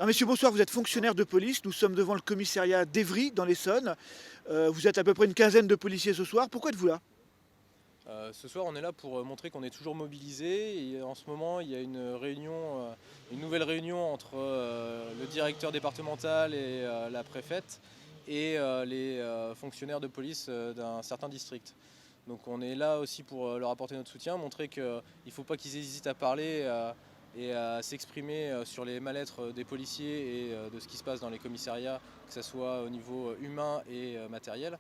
Alors messieurs, bonsoir, vous êtes fonctionnaire de police, nous sommes devant le commissariat d'Evry, dans l'Essonne. Vous êtes à peu près une quinzaine de policiers ce soir, pourquoi êtes-vous là? Ce soir, on est là pour montrer qu'on est toujours mobilisé. Et en ce moment, il y a une réunion, une nouvelle réunion entre le directeur départemental et la préfète et les fonctionnaires de police d'un certain district. Donc on est là aussi pour leur apporter notre soutien, montrer qu'il ne faut pas qu'ils hésitent à parler et à s'exprimer sur les mal-être des policiers et de ce qui se passe dans les commissariats, que ce soit au niveau humain et matériel.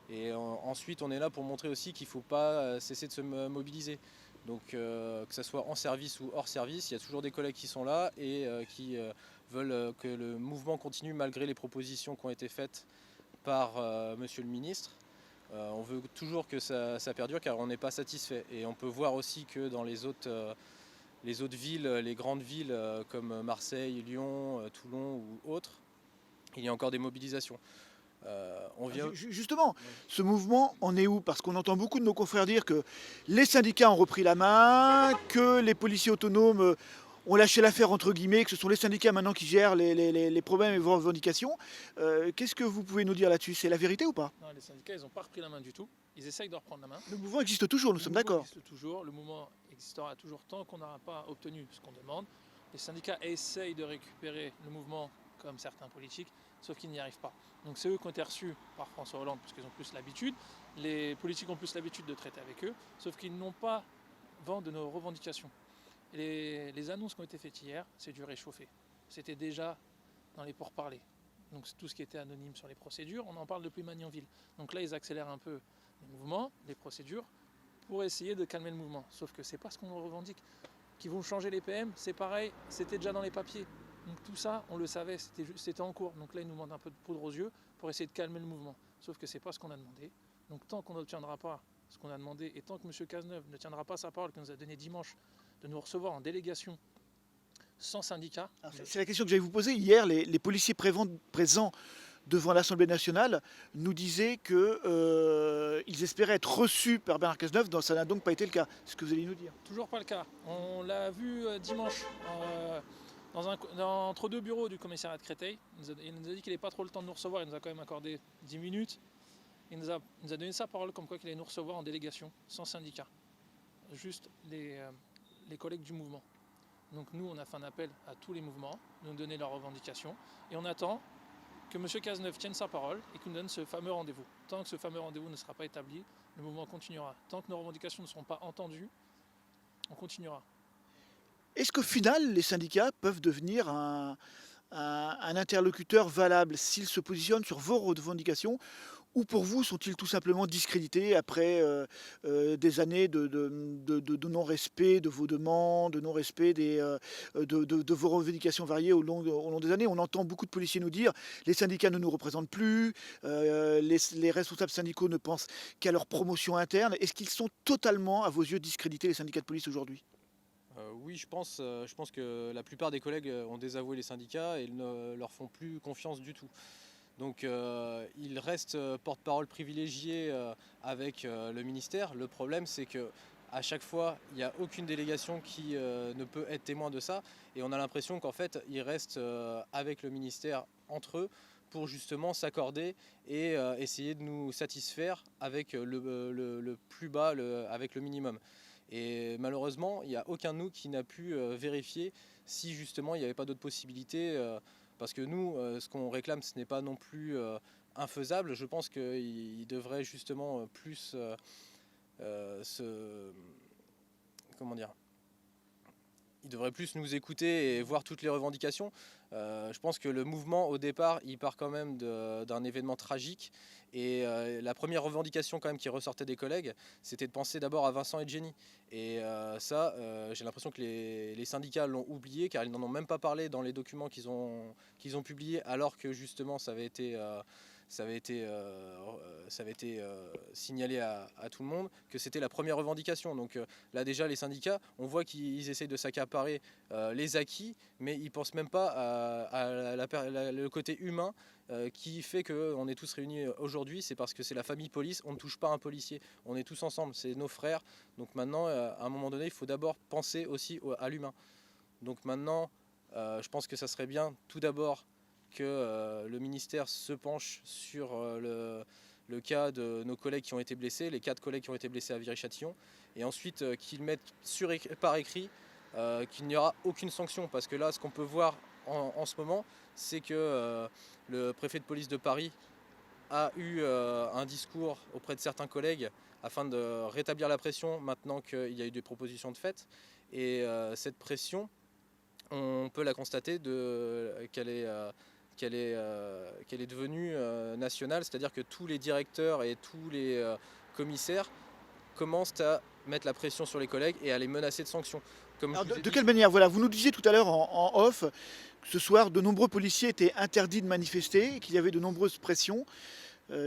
Et ensuite, on est là pour montrer aussi qu'il ne faut pas cesser de se mobiliser. Donc que ce soit en service ou hors service, il y a toujours des collègues qui sont là et qui veulent que le mouvement continue malgré les propositions qui ont été faites par Monsieur le ministre. On veut toujours que ça perdure car on n'est pas satisfait. Et on peut voir aussi que dans les autres villes, les grandes villes comme Marseille, Lyon, Toulon ou autres, il y a encore des mobilisations. On vient... Justement, ce mouvement en est où? Parce qu'on entend beaucoup de nos confrères dire que les syndicats ont repris la main, que les policiers autonomes ont lâché l'affaire entre guillemets, que ce sont les syndicats maintenant qui gèrent les problèmes et vos revendications. Qu'est-ce que vous pouvez nous dire là-dessus? C'est la vérité ou pas? Non, les syndicats, ils n'ont pas repris la main du tout. Ils essayent de reprendre la main. Le mouvement existe toujours, nous sommes d'accord. Le mouvement existe toujours. Le mouvement existera toujours tant qu'on n'aura pas obtenu ce qu'on demande. Les syndicats essayent de récupérer le mouvement comme certains politiques, sauf qu'ils n'y arrivent pas. Donc c'est eux qui ont été reçus par François Hollande, parce qu'ils ont plus l'habitude. Les politiques ont plus l'habitude de traiter avec eux, sauf qu'ils n'ont pas vent de nos revendications. Les annonces qui ont été faites hier, c'est du réchauffé. C'était déjà dans les pourparlers. Donc tout ce qui était anonyme sur les procédures, on en parle depuis Magnanville. Donc là, ils accélèrent un peu les mouvements, les procédures, pour essayer de calmer le mouvement. Sauf que c'est pas ce qu'on revendique. Qu'ils vont changer les PM, c'est pareil, c'était déjà dans les papiers. Donc tout ça, on le savait, c'était en cours. Donc là, ils nous demandent un peu de poudre aux yeux pour essayer de calmer le mouvement. Sauf que c'est pas ce qu'on a demandé. Donc tant qu'on n'obtiendra pas ce qu'on a demandé, et tant que M. Cazeneuve ne tiendra pas sa parole qu'il nous a donné dimanche de nous recevoir en délégation sans syndicat. C'est la question que j'allais vous poser. Hier, les policiers présents devant l'Assemblée nationale nous disaient qu'ils espéraient être reçus par Bernard Cazeneuve. Ça n'a donc pas été le cas. C'est ce que vous allez nous dire. Toujours pas le cas. On l'a vu dimanche entre deux bureaux du commissariat de Créteil. Il nous a dit qu'il n'avait pas trop le temps de nous recevoir. Il nous a quand même accordé 10 minutes. Il nous a donné sa parole comme quoi qu'il allait nous recevoir en délégation, sans syndicat. Juste les collègues du mouvement. Donc nous, on a fait un appel à tous les mouvements, de nous donner leurs revendications. Et on attend que M. Cazeneuve tienne sa parole et qu'il nous donne ce fameux rendez-vous. Tant que ce fameux rendez-vous ne sera pas établi, le mouvement continuera. Tant que nos revendications ne seront pas entendues, on continuera. Est-ce qu'au final, les syndicats peuvent devenir un interlocuteur valable s'ils se positionnent sur vos revendications, ou pour vous sont-ils tout simplement discrédités après des années de non-respect de vos demandes, de non-respect de vos revendications variées au long des années? On entend beaucoup de policiers nous dire les syndicats ne nous représentent plus, les responsables syndicaux ne pensent qu'à leur promotion interne. Est-ce qu'ils sont totalement, à vos yeux, discrédités, les syndicats de police aujourd'hui? Oui, je pense que la plupart des collègues ont désavoué les syndicats et ne leur font plus confiance du tout. Donc ils restent porte-parole privilégié avec le ministère. Le problème, c'est que à chaque fois, il n'y a aucune délégation qui ne peut être témoin de ça. Et on a l'impression qu'en fait, ils restent avec le ministère entre eux pour justement s'accorder et essayer de nous satisfaire avec le plus bas, avec le minimum. Et malheureusement, il n'y a aucun de nous qui n'a pu vérifier si justement il n'y avait pas d'autres possibilités. Parce que nous, ce qu'on réclame, ce n'est pas non plus infaisable. Je pense qu'il devrait justement plus comment dire, il devrait plus nous écouter et voir toutes les revendications. Je pense que le mouvement, au départ, il part quand même d'un événement tragique. Et la première revendication quand même qui ressortait des collègues, c'était de penser d'abord à Vincent et Jenny. Et ça, j'ai l'impression que les syndicats l'ont oublié, car ils n'en ont même pas parlé dans les documents qu'ils ont publiés, alors que justement ça avait été signalé à tout le monde que c'était la première revendication. Donc là déjà les syndicats, on voit qu'ils essayent de s'accaparer les acquis, mais ils ne pensent même pas le côté humain qui fait qu'on est tous réunis aujourd'hui. C'est parce que c'est la famille police, on ne touche pas un policier, on est tous ensemble, c'est nos frères. Donc maintenant, à un moment donné, il faut d'abord penser aussi à l'humain. Donc maintenant, Je pense que ça serait bien tout d'abord que le ministère se penche sur le cas de nos collègues qui ont été blessés, les 4 collègues qui ont été blessés à Viry-Châtillon, et ensuite qu'ils mettent par écrit qu'il n'y aura aucune sanction, parce que là, ce qu'on peut voir en ce moment, c'est que le préfet de police de Paris a eu un discours auprès de certains collègues afin de rétablir la pression maintenant qu'il y a eu des propositions de fait, et cette pression, on peut la constater qu'elle est devenue nationale, c'est-à-dire que tous les directeurs et tous les commissaires commencent à mettre la pression sur les collègues et à les menacer de sanctions. Comme Alors je vous ai de dit, quelle manière? Voilà, vous nous disiez tout à l'heure en off que ce soir, de nombreux policiers étaient interdits de manifester et qu'il y avait de nombreuses pressions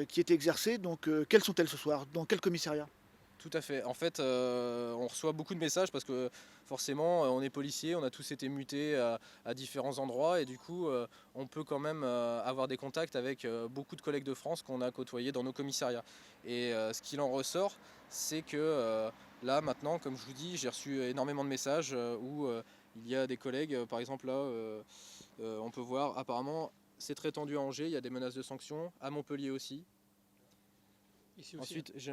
qui étaient exercées. Donc, quelles sont-elles ce soir? Dans quel commissariat? tout à fait. En fait, on reçoit beaucoup de messages parce que forcément, on est policier, on a tous été mutés à différents endroits et du coup, on peut quand même avoir des contacts avec beaucoup de collègues de France qu'on a côtoyés dans nos commissariats. Et ce qu'il en ressort, c'est que là, maintenant, comme je vous dis, j'ai reçu énormément de messages où il y a des collègues, par exemple là, on peut voir apparemment c'est très tendu à Angers, il y a des menaces de sanctions, à Montpellier aussi. Ici aussi. Ensuite, Ici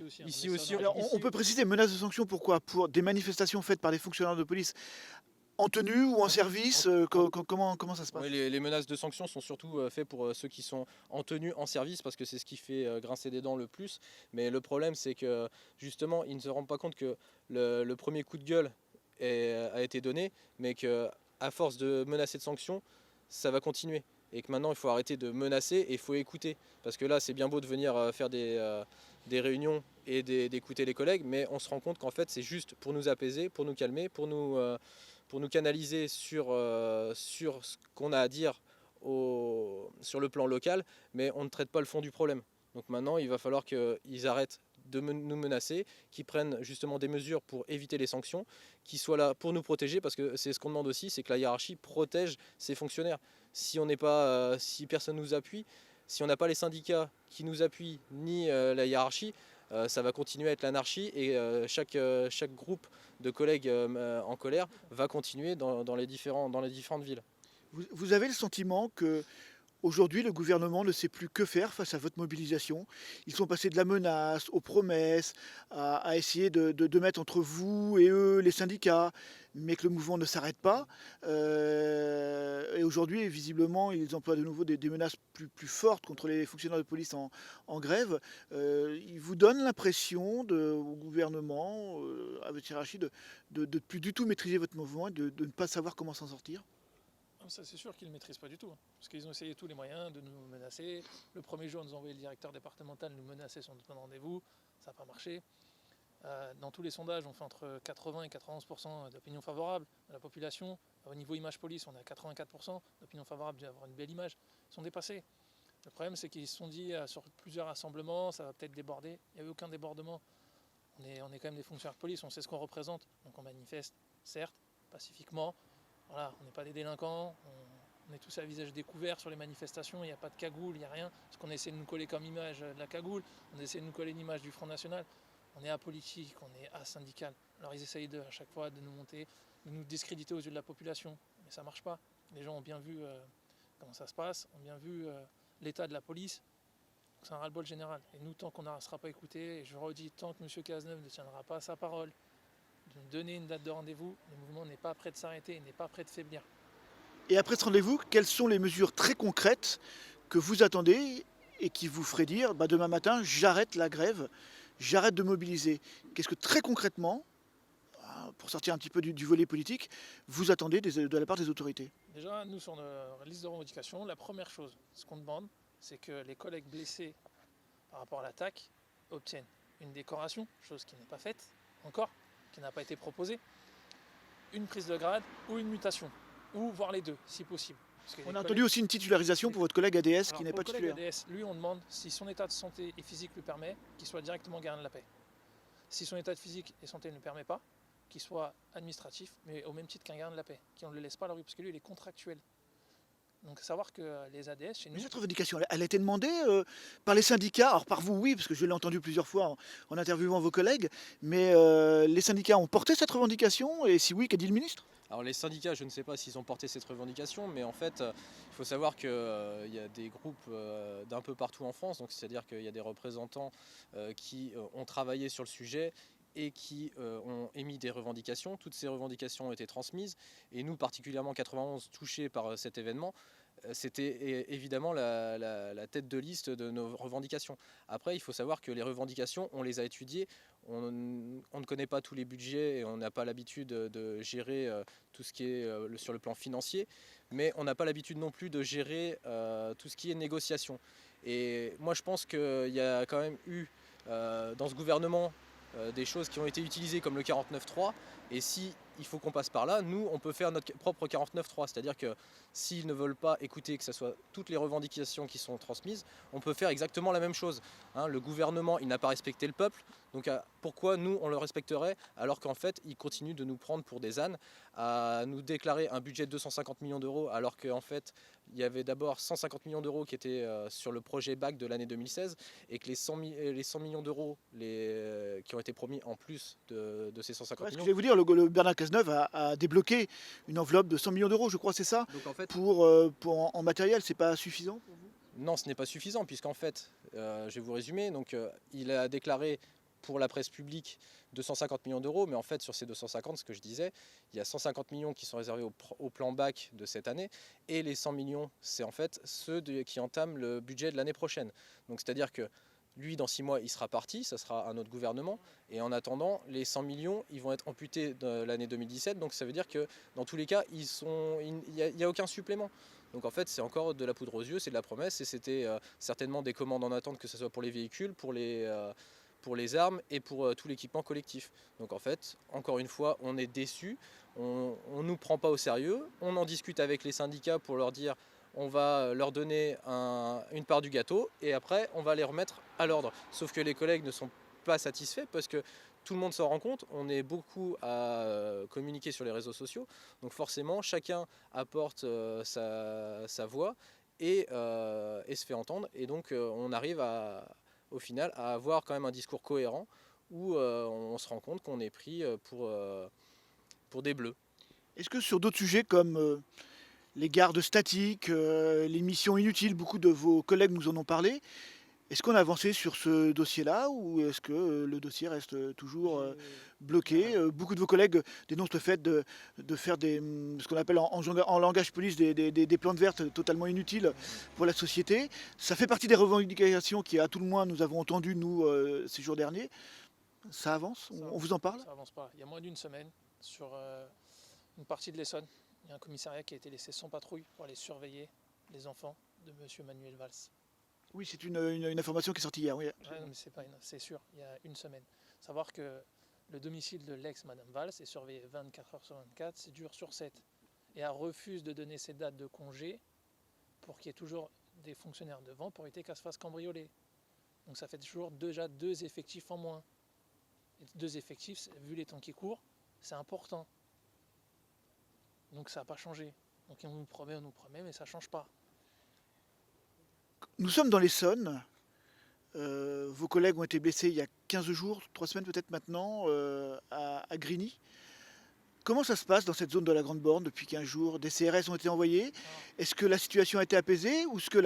aussi, hein, ici on est aussi, sur- Alors, on ici- peut préciser menaces de sanctions pourquoi? Pour des manifestations faites par des fonctionnaires de police en tenue ou en service? Comment ça se passe? ouais, les menaces de sanctions sont surtout faites pour ceux qui sont en tenue, en service, parce que c'est ce qui fait grincer des dents le plus. Mais le problème, c'est que justement, ils ne se rendent pas compte que le premier coup de gueule a été donné, mais que à force de menacer de sanctions, ça va continuer. Et que maintenant, il faut arrêter de menacer et il faut écouter. Parce que là, c'est bien beau de venir faire des réunions et d'écouter les collègues, mais on se rend compte qu'en fait, c'est juste pour nous apaiser, pour nous calmer, pour nous canaliser sur ce qu'on a à dire sur le plan local, mais on ne traite pas le fond du problème. Donc maintenant, il va falloir qu'ils arrêtent de nous menacer, qu'ils prennent justement des mesures pour éviter les sanctions, qu'ils soient là pour nous protéger, parce que c'est ce qu'on demande aussi, c'est que la hiérarchie protège ses fonctionnaires. Si on n'est pas, si personne nous appuie, si on n'a pas les syndicats qui nous appuient, ni la hiérarchie, ça va continuer à être l'anarchie et chaque groupe de collègues en colère va continuer dans les différentes villes. Vous avez le sentiment que aujourd'hui, le gouvernement ne sait plus que faire face à votre mobilisation. Ils sont passés de la menace aux promesses, à essayer de mettre entre vous et eux les syndicats, mais que le mouvement ne s'arrête pas. Et aujourd'hui, visiblement, ils emploient de nouveau des menaces plus fortes contre les fonctionnaires de police en grève. Ils vous donnent l'impression au gouvernement, à votre hiérarchie, de plus du tout maîtriser votre mouvement et de ne pas savoir comment s'en sortir. Ça, c'est sûr qu'ils ne maîtrisent pas du tout, hein, parce qu'ils ont essayé tous les moyens de nous menacer. Le premier jour, ils nous ont envoyé le directeur départemental nous menacer sur notre rendez-vous. Ça n'a pas marché. Dans tous les sondages, on fait entre 80 et 91% d'opinion favorable à la population. Au niveau image police, on est à 84% d'opinion favorable d'avoir une belle image. Ils sont dépassés. Le problème, c'est qu'ils se sont dit sur plusieurs rassemblements, ça va peut-être déborder. Il n'y a eu aucun débordement. On est quand même des fonctionnaires de police, on sait ce qu'on représente. Donc on manifeste, certes, pacifiquement. Voilà, on n'est pas des délinquants, on est tous à visage découvert sur les manifestations, il n'y a pas de cagoule, il n'y a rien. Parce qu'on essaie de nous coller comme image de la cagoule, on essaie de nous coller une image du Front National. On est apolitique, on est asyndical. Alors ils essayent à chaque fois de nous monter, de nous discréditer aux yeux de la population. Mais ça ne marche pas. Les gens ont bien vu comment ça se passe, ont bien vu l'état de la police. C'est un ras-le-bol général. Et nous, tant qu'on ne sera pas écouté, et je redis, tant que M. Cazeneuve ne tiendra pas sa parole, de nous donner une date de rendez-vous, le mouvement n'est pas prêt de s'arrêter, il n'est pas prêt de faiblir. Et après ce rendez-vous, quelles sont les mesures très concrètes que vous attendez et qui vous feraient dire demain matin, j'arrête la grève, j'arrête de mobiliser? Qu'est-ce que très concrètement, pour sortir un petit peu du volet politique, vous attendez de la part des autorités? Déjà, nous, sur notre liste de revendications, la première chose, ce qu'on demande, c'est que les collègues blessés par rapport à l'attaque obtiennent une décoration, chose qui n'est pas faite encore, qui n'a pas été proposée, une prise de grade ou une mutation, ou voire les deux, si possible. On a entendu aussi une titularisation pour votre collègue ADS qui n'est pas titulaire. Pour le collègue titulaire. ADS, lui, on demande, si son état de santé et physique le permet, qu'il soit directement gardien de la paix. Si son état de physique et santé ne le permet pas, qu'il soit administratif, mais au même titre qu'un gardien de la paix, qu'on ne le laisse pas à la rue, parce que lui, il est contractuel. Donc savoir que les ADS chez Mais nous, cette revendication, elle a été demandée par les syndicats, alors par vous oui, parce que je l'ai entendu plusieurs fois en interviewant vos collègues, mais les syndicats ont porté cette revendication, et si oui, qu'a dit le ministre? Alors les syndicats, je ne sais pas s'ils ont porté cette revendication, mais en fait, il faut savoir qu'il y a des groupes d'un peu partout en France, donc c'est-à-dire qu'il y a des représentants qui ont travaillé sur le sujet et qui ont émis des revendications. Toutes ces revendications ont été transmises, et nous, particulièrement 91, touchés par cet événement, c'était évidemment la tête de liste de nos revendications. Après, il faut savoir que les revendications, on les a étudiées, on ne connaît pas tous les budgets et on n'a pas l'habitude de gérer tout ce qui est sur le plan financier, mais on n'a pas l'habitude non plus de gérer tout ce qui est négociation. Et moi, je pense qu'il y a quand même eu dans ce gouvernement des choses qui ont été utilisées comme le 49.3, et si il faut qu'on passe par là, nous on peut faire notre propre 49.3, c'est-à-dire que s'ils ne veulent pas écouter que ce soit toutes les revendications qui sont transmises, on peut faire exactement la même chose. Hein, le gouvernement, il n'a pas respecté le peuple, donc pourquoi nous on le respecterait alors qu'en fait il continue de nous prendre pour des ânes, à nous déclarer un budget de 250 millions d'euros alors qu'en fait il y avait d'abord 150 millions d'euros qui étaient sur le projet BAC de l'année 2016, et que les 100 millions d'euros qui ont été promis en plus de ces 150 Ouais, ce que millions. je vais vous dire, le Bernard Cazeneuve a débloqué une enveloppe de 100 millions d'euros, je crois, c'est ça, Donc en fait, en matériel, c'est pas suffisant pour vous? non, ce n'est pas suffisant, puisqu'en fait, je vais vous résumer, donc il a déclaré pour la presse publique 250 millions d'euros, mais en fait sur ces 250, ce que je disais, il y a 150 millions qui sont réservés au plan BAC de cette année, et les 100 millions, c'est en fait ceux qui entament le budget de l'année prochaine. Donc c'est-à-dire que lui, dans 6 mois, il sera parti, ça sera un autre gouvernement, et en attendant, les 100 millions, ils vont être amputés de l'année 2017, donc ça veut dire que dans tous les cas, il n'y a aucun supplément. Donc en fait, c'est encore de la poudre aux yeux, c'est de la promesse, et c'était certainement des commandes en attente, que ce soit pour les véhicules, pour les armes et pour tout l'équipement collectif. Donc en fait, encore une fois, on est déçus, on ne nous prend pas au sérieux, on en discute avec les syndicats pour leur dire on va leur donner une part du gâteau, et après on va les remettre à l'ordre. Sauf que les collègues ne sont pas satisfaits parce que tout le monde s'en rend compte, on est beaucoup à communiquer sur les réseaux sociaux, donc forcément chacun apporte sa voix et se fait entendre, et donc on arrive au final à avoir quand même un discours cohérent où on se rend compte qu'on est pris pour des bleus. Est-ce que sur d'autres sujets comme les gardes statiques, les missions inutiles, beaucoup de vos collègues nous en ont parlé, est-ce qu'on a avancé sur ce dossier-là, ou est-ce que le dossier reste toujours bloqué? Beaucoup de vos collègues dénoncent le fait de faire ce qu'on appelle en langage police des plantes vertes totalement inutiles pour la société. Ça fait partie des revendications qui, à tout le moins, nous avons entendues, nous, ces jours derniers. Ça avance? On vous en parle? ça avance pas. Il y a moins d'une semaine, sur une partie de l'Essonne, il y a un commissariat qui a été laissé sans patrouille pour aller surveiller les enfants de M. Manuel Valls. Oui, c'est une information qui est sortie hier. Oui. Ouais, non, mais c'est sûr, il y a une semaine. Savoir que le domicile de l'ex-Madame Valls est surveillé 24 heures sur 24, 7 jours sur 7. Et elle refuse de donner ses dates de congé pour qu'il y ait toujours des fonctionnaires devant pour éviter qu'elle se fasse cambrioler. Donc ça fait toujours déjà 2 effectifs en moins. Et 2 effectifs, vu les temps qui courent, c'est important. Donc ça n'a pas changé. Donc on nous promet, mais ça ne change pas. Nous sommes dans l'Essonne. Vos collègues ont été blessés il y a 15 jours, 3 semaines peut-être maintenant, à Grigny. Comment ça se passe dans cette zone de la Grande Borne depuis 15 jours? Des CRS ont été envoyés? Est-ce que la situation a été apaisée, ou est-ce que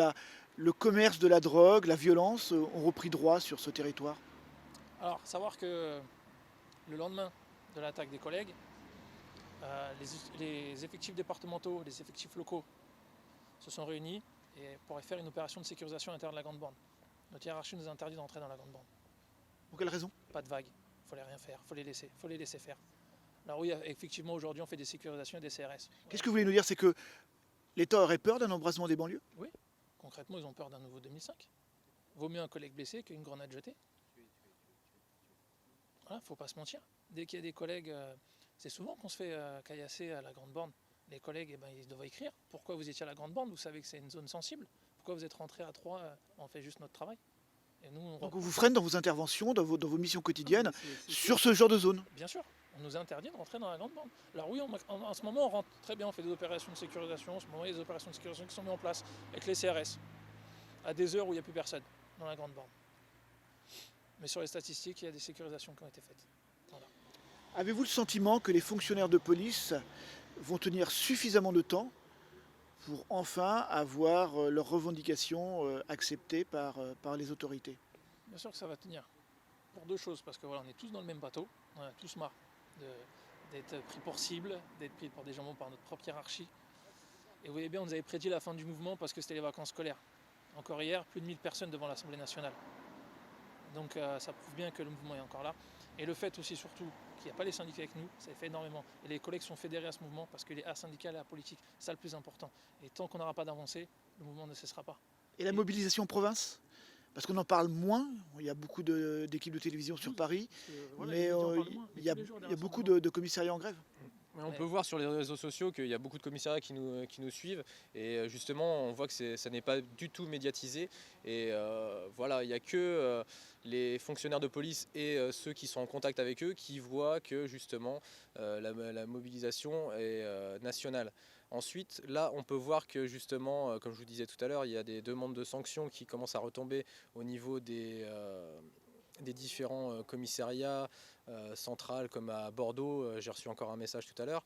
le commerce de la drogue, la violence ont repris droit sur ce territoire? Alors, savoir que le lendemain de l'attaque des collègues, les effectifs départementaux, les effectifs locaux se sont réunis et pourraient faire une opération de sécurisation à l'intérieur de la Grande Borne. Notre hiérarchie nous a interdit d'entrer dans la Grande Borne. Pour quelle raison? Pas de vagues, il fallait rien faire, il faut les laisser faire. Alors oui, effectivement, aujourd'hui, on fait des sécurisations et des CRS. Qu'est-ce que vous voulez nous dire? C'est que l'État aurait peur d'un embrasement des banlieues? Oui, concrètement, ils ont peur d'un nouveau 2005. Vaut mieux un collègue blessé qu'une grenade jetée. Voilà, faut pas se mentir. Dès qu'il y a des collègues, c'est souvent qu'on se fait caillasser à la Grande Borne. Les collègues, ils doivent écrire pourquoi vous étiez à la Grande Borne, vous savez que c'est une zone sensible. Pourquoi vous êtes rentré à 3, on fait juste notre travail. Et nous, Donc on vous freine dans vos interventions, dans vos missions quotidiennes, c'est sur ce genre de zone? Bien sûr, On nous interdit de rentrer dans la grande bande. Alors oui, en ce moment, on rentre très bien, on fait des opérations de sécurisation. En ce moment, il y a des opérations de sécurisation qui sont mises en place avec les CRS, à des heures où il n'y a plus personne dans la grande bande. Mais sur les statistiques, il y a des sécurisations qui ont été faites. Voilà. Avez-vous le sentiment que les fonctionnaires de police vont tenir suffisamment de temps pour enfin avoir leurs revendications acceptées par les autorités? Bien sûr que ça va tenir. Pour deux choses, parce que voilà, on est tous dans le même bateau, on a tous marre d'être pris pour cible, d'être pris pour des jambons par notre propre hiérarchie. Et vous voyez bien, on nous avait prédit la fin du mouvement parce que c'était les vacances scolaires. Encore hier, plus de 1000 personnes devant l'Assemblée nationale. Donc ça prouve bien que le mouvement est encore là. Et le fait aussi surtout qu'il n'y a pas les syndicats avec nous, ça fait énormément. Et les collègues sont fédérés à ce mouvement parce que les syndicats et la politique, c'est ça le plus important. Et tant qu'on n'aura pas d'avancée, le mouvement ne cessera pas. Et la mobilisation en province? Parce qu'on en parle moins, il y a beaucoup d'équipes de télévision sur Paris, Voilà, mais il y a beaucoup de commissariats en grève. Mais on peut voir sur les réseaux sociaux qu'il y a beaucoup de commissariats qui nous suivent et justement on voit que ça n'est pas du tout médiatisé et voilà, il n'y a que les fonctionnaires de police et ceux qui sont en contact avec eux qui voient que justement la mobilisation est nationale. Ensuite, là, on peut voir que justement, comme je vous disais tout à l'heure, il y a des demandes de sanctions qui commencent à retomber au niveau des différents commissariats centrales comme à Bordeaux. J'ai reçu encore un message tout à l'heure.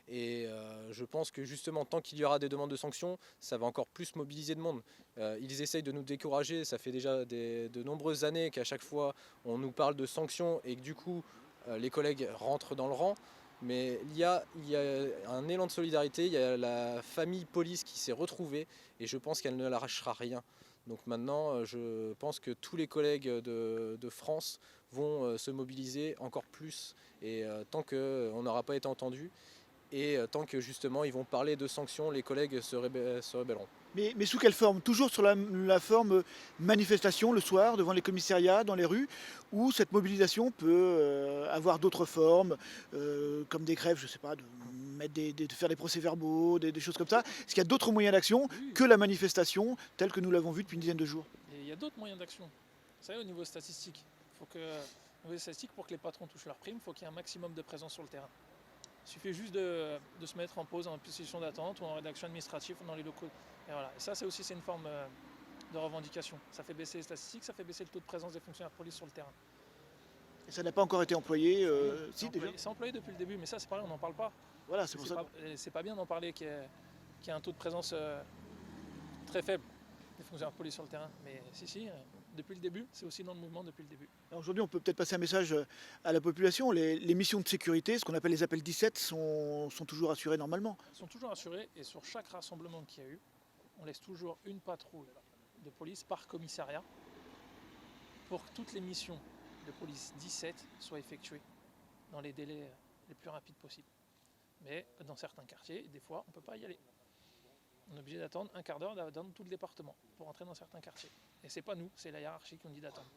Et je pense que justement, tant qu'il y aura des demandes de sanctions, ça va encore plus mobiliser de monde. Ils essayent de nous décourager. Ça fait déjà de nombreuses années qu'à chaque fois, on nous parle de sanctions et que du coup, les collègues rentrent dans le rang. Mais il y a un élan de solidarité, il y a la famille police qui s'est retrouvée et je pense qu'elle ne lâchera rien. Donc maintenant, je pense que tous les collègues de France vont se mobiliser encore plus et tant qu'on n'aura pas été entendu et tant que justement ils vont parler de sanctions, les collègues se rébelleront. Mais sous quelle forme? Toujours sur la forme manifestation le soir devant les commissariats, dans les rues, ou cette mobilisation peut avoir d'autres formes, comme des grèves, je ne sais pas, de faire des procès-verbaux, des choses comme ça. Est-ce qu'il y a d'autres moyens d'action que la manifestation telle que nous l'avons vue depuis une dizaine de jours? Et il y a d'autres moyens d'action. Vous savez, au niveau statistique, au niveau statistique, pour que les patrons touchent leurs primes, il faut qu'il y ait un maximum de présence sur le terrain. Il suffit juste de se mettre en pause en position d'attente ou en rédaction administrative dans les locaux. Et voilà. Et ça, c'est une forme de revendication. Ça fait baisser les statistiques, ça fait baisser le taux de présence des fonctionnaires de police sur le terrain. Et ça n'a pas encore été employé, si déjà? C'est employé depuis le début, mais ça, c'est pareil, on n'en parle pas. Voilà, c'est pour ça. C'est pas bien d'en parler qu'il y a un taux de présence très faible des fonctionnaires de police sur le terrain. Mais si, depuis le début, c'est aussi dans le mouvement depuis le début. Aujourd'hui, on peut peut-être passer un message à la population. Les missions de sécurité, ce qu'on appelle les appels 17, sont toujours assurées normalement. Elles sont toujours assurées et sur chaque rassemblement qu'il y a eu, on laisse toujours une patrouille de police par commissariat pour que toutes les missions de police 17 soient effectuées dans les délais les plus rapides possibles. Mais dans certains quartiers, des fois, on ne peut pas y aller. On est obligé d'attendre un quart d'heure dans tout le département pour entrer dans certains quartiers. Et c'est pas nous, c'est la hiérarchie qui nous dit d'attendre.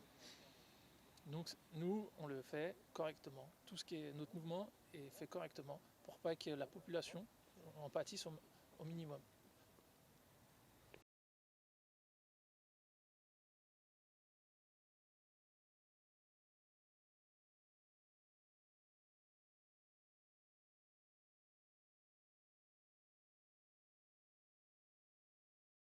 Donc nous, on le fait correctement. Tout ce qui est notre mouvement est fait correctement pour pas que la population en pâtisse au minimum.